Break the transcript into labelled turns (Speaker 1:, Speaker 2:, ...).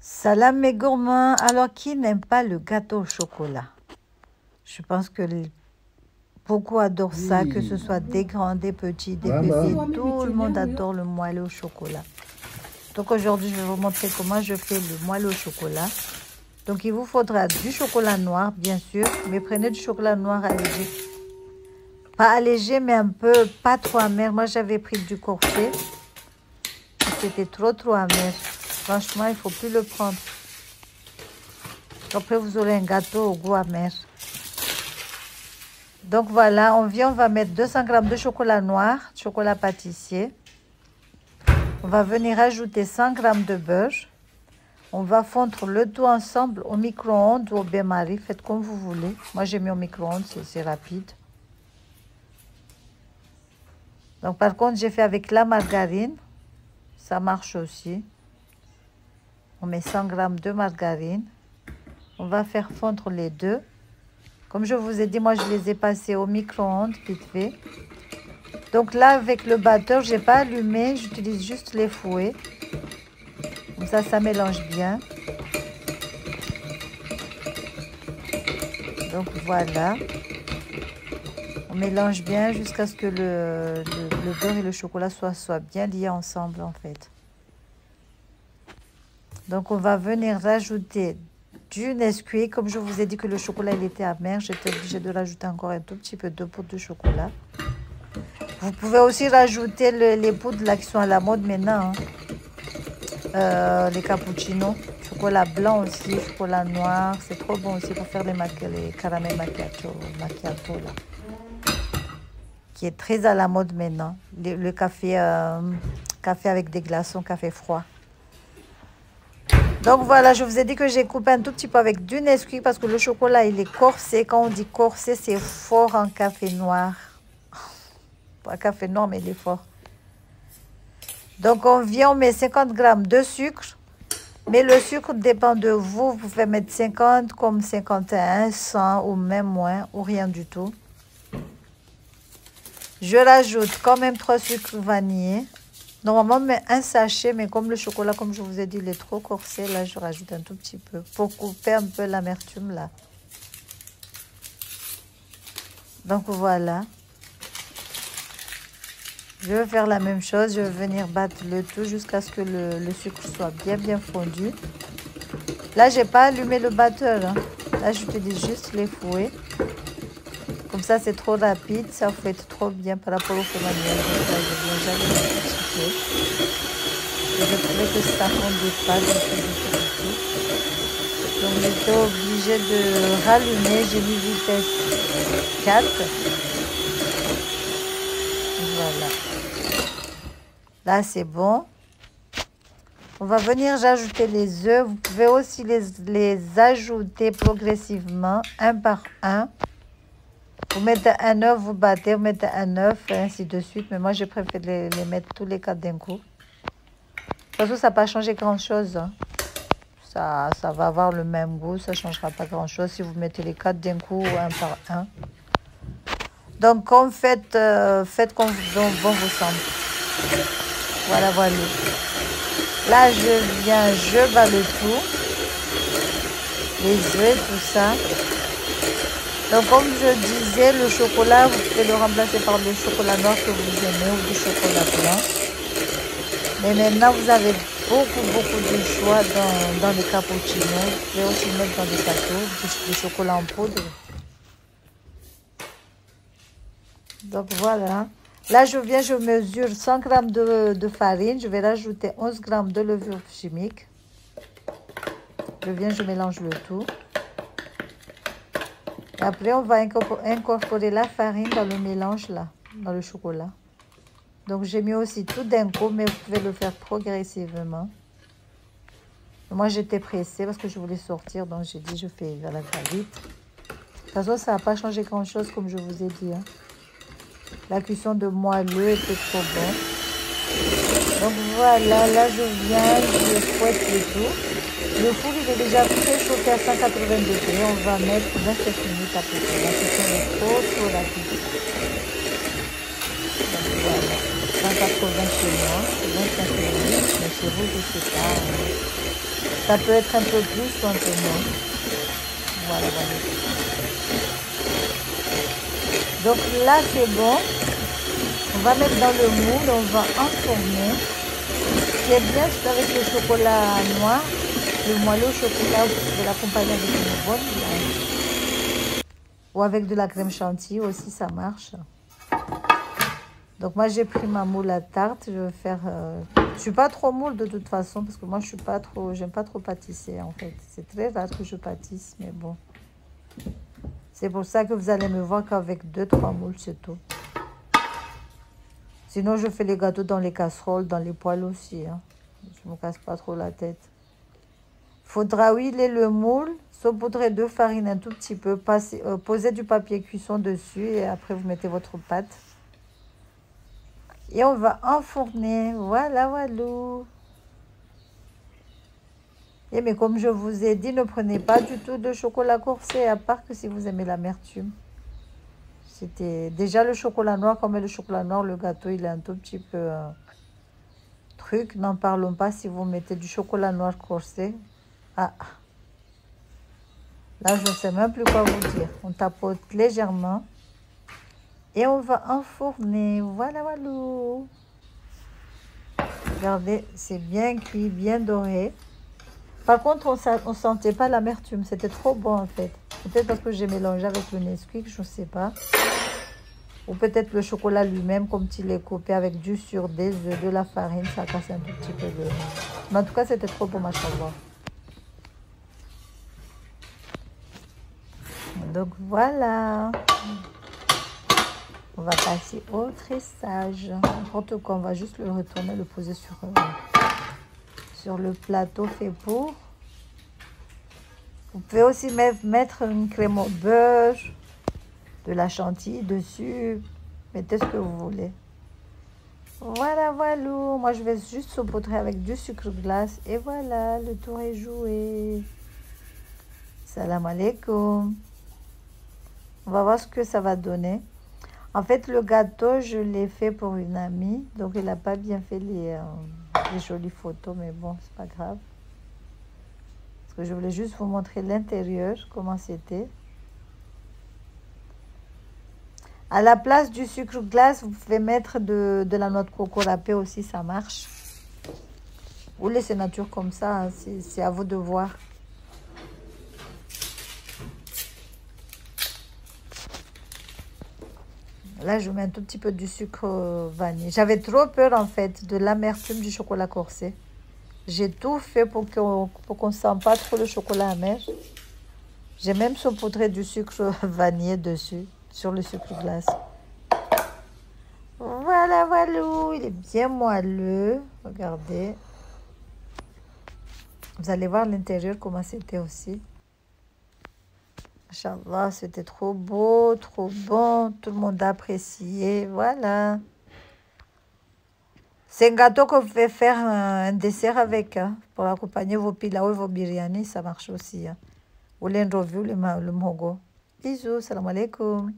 Speaker 1: Salam mes gourmands. Alors, qui n'aime pas le gâteau au chocolat? Je pense que beaucoup adorent ça, que ce soit des grands, des petits, des bébés. Tout le monde adore le moelleux au chocolat. Donc aujourd'hui, je vais vous montrer comment je fais le moelleux au chocolat. Donc il vous faudra du chocolat noir, bien sûr, mais prenez du chocolat noir allégé. Pas allégé, mais un peu, pas trop amer. Moi, j'avais pris du corset. C'était trop amer. Franchement, il ne faut plus le prendre. Après, vous aurez un gâteau au goût amer. Donc voilà, on va mettre 200 g de chocolat noir, chocolat pâtissier. On va venir ajouter 100 g de beurre. On va fondre le tout ensemble au micro-ondes ou au bain-marie, faites comme vous voulez. Moi, j'ai mis au micro-ondes, c'est rapide. Donc par contre, j'ai fait avec la margarine. Ça marche aussi. On met 100 g de margarine. On va faire fondre les deux. Comme je vous ai dit, moi, je les ai passés au micro-ondes, vite fait. Donc là, avec le batteur, je n'ai pas allumé. J'utilise juste les fouets. Comme ça mélange bien. Donc voilà. On mélange bien jusqu'à ce que le beurre et le chocolat soient bien liés ensemble, en fait. Donc on va venir rajouter du Nesquik. Comme je vous ai dit que le chocolat il était amer, j'étais obligée de rajouter encore un tout petit peu de poudre de chocolat. Vous pouvez aussi rajouter les poudres là qui sont à la mode maintenant. Les cappuccinos, chocolat blanc aussi, chocolat noir, c'est trop bon aussi pour faire les caramels macchiato là, qui est très à la mode maintenant. Le café, café avec des glaçons, café froid. Donc voilà, je vous ai dit que j'ai coupé un tout petit peu avec du Nesquik parce que le chocolat il est corsé. Quand on dit corsé, c'est fort en café noir. Pas café noir, mais il est fort. Donc on met 50 g de sucre. Mais le sucre dépend de vous. Vous pouvez mettre 50 comme 51, 100 ou même moins ou rien du tout. Je rajoute quand même 3 sucres vanillés. Normalement, on met un sachet, mais comme le chocolat, comme je vous ai dit, il est trop corsé, là, je rajoute un tout petit peu pour couper un peu l'amertume, là. Donc, voilà. Je vais faire la même chose. Je vais venir battre le tout jusqu'à ce que le sucre soit bien fondu. Là, je n'ai pas allumé le batteur. Hein. Là, j'utilise juste les fouets. Comme ça, c'est trop rapide. Ça fouette trop bien par rapport au feu manuel. Donc là, je viens jamais un petit peu. Et je trouvais que ça ne fondait pas. Donc, j'étais obligée de rallumer. J'ai mis vitesse 4. Voilà. Là, c'est bon. On va venir ajouter les œufs. Vous pouvez aussi les ajouter progressivement, un par un. Vous mettez un œuf, vous battez, vous mettez un œuf, et ainsi de suite. Mais moi, je préfère les mettre tous les 4 d'un coup. De toute façon, ça n'a pas changé grand-chose. Hein. Ça va avoir le même goût, ça ne changera pas grand-chose si vous mettez les 4 d'un coup, un par un. Donc, comme faites comme bon vous semble. Voilà. Là, je bats le tout. Les œufs, tout ça. Donc, comme je disais, le chocolat, vous pouvez le remplacer par le chocolat noir que vous aimez ou du chocolat blanc. Mais maintenant, vous avez beaucoup de choix dans les cappuccinos. Vous pouvez aussi mettre dans des gâteaux du chocolat en poudre. Donc, voilà. Là, je mesure 100 g de farine. Je vais rajouter 11 g de levure chimique. Je mélange le tout. Après, on va incorporer la farine dans le mélange là, dans le chocolat. Donc, j'ai mis aussi tout d'un coup, mais vous pouvez le faire progressivement. Moi, j'étais pressée parce que je voulais sortir, donc j'ai dit je fais à la vite. De toute façon, ça n'a pas changé grand-chose comme je vous ai dit. Hein. La cuisson de moelleux était trop bon. Donc voilà, là je fouette le tout. Le four il est déjà préchauffé à 180 degrés. On va mettre 27 minutes à peu près. La cuisson est trop rapide. Donc voilà, 180 chez moi, 25 minutes, mais chez vous je ne sais pas. Ça peut être un peu plus ou un peu moins. Voilà, voilà. Donc là, c'est bon. On va mettre dans le moule, on va enfourner. Ce qui est bien, c'est avec le chocolat noir, le moelleux au chocolat, vous pouvez l'accompagner avec une bonne glace. Ou avec de la crème chantilly aussi, ça marche. Donc moi, j'ai pris ma moule à tarte. Je vais faire... Je suis pas trop moule de toute façon, parce que moi, je suis pas trop... J'aime pas trop pâtisser, en fait. C'est très rare que je pâtisse, mais bon. C'est pour ça que vous allez me voir qu'avec 2-3 moules, c'est tout. Sinon, je fais les gâteaux dans les casseroles, dans les poêles aussi. Hein. Je ne me casse pas trop la tête. Il faudra huiler le moule, saupoudrer de farine un tout petit peu, poser du papier cuisson dessus et après, vous mettez votre pâte. Et on va enfourner. Voilà, voilà. Et mais comme je vous ai dit, ne prenez pas du tout de chocolat corsé, à part que si vous aimez l'amertume. C'était déjà le chocolat noir, comme le chocolat noir, le gâteau, il est un tout petit peu truc. N'en parlons pas si vous mettez du chocolat noir corsé. Ah, là, je ne sais même plus quoi vous dire. On tapote légèrement et on va enfourner. Voilà, voilà. Regardez, c'est bien cuit, bien doré. Par contre, on ne sentait pas l'amertume. C'était trop bon, en fait. Peut-être parce que j'ai mélangé avec le Nesquik, je ne sais pas. Ou peut-être le chocolat lui-même, comme il est coupé avec du sucre, des œufs, de la farine. Ça casse un tout petit peu le... Mais en tout cas, c'était trop bon, machallah. Donc, voilà. On va passer au tressage. N'importe quoi, on va juste le retourner, le poser sur le plateau fait pour. Vous pouvez aussi mettre une crème au beurre, de la chantilly dessus. Mettez ce que vous voulez. Voilà, voilà. Moi, je vais juste saupoudrer avec du sucre glace. Et voilà, le tour est joué. Salam alaikum. On va voir ce que ça va donner. En fait, le gâteau, je l'ai fait pour une amie. Donc, elle n'a pas bien fait les jolies photos. Mais bon, c'est pas grave. Parce que je voulais juste vous montrer l'intérieur, comment c'était. À la place du sucre glace, vous pouvez mettre de la noix de coco râpée aussi, ça marche. Ou laissez nature comme ça, hein, c'est à vous de voir. Là, je mets un tout petit peu du sucre vanille. J'avais trop peur, en fait, de l'amertume du chocolat corsé. J'ai tout fait pour qu'on ne sente pas trop le chocolat amer. J'ai même saupoudré du sucre vanillé dessus, sur le sucre glace. Voilà, voilà, il est bien moelleux. Regardez. Vous allez voir l'intérieur, comment c'était aussi. Inch'Allah, c'était trop beau, trop bon. Tout le monde a apprécié. Voilà. C'est un gâteau que vous pouvez faire un dessert avec. Hein, pour accompagner vos pilaou et vos biryani, ça marche aussi. Hein. Ou l'endrovu, le mogo. Bisous, salam alaikum.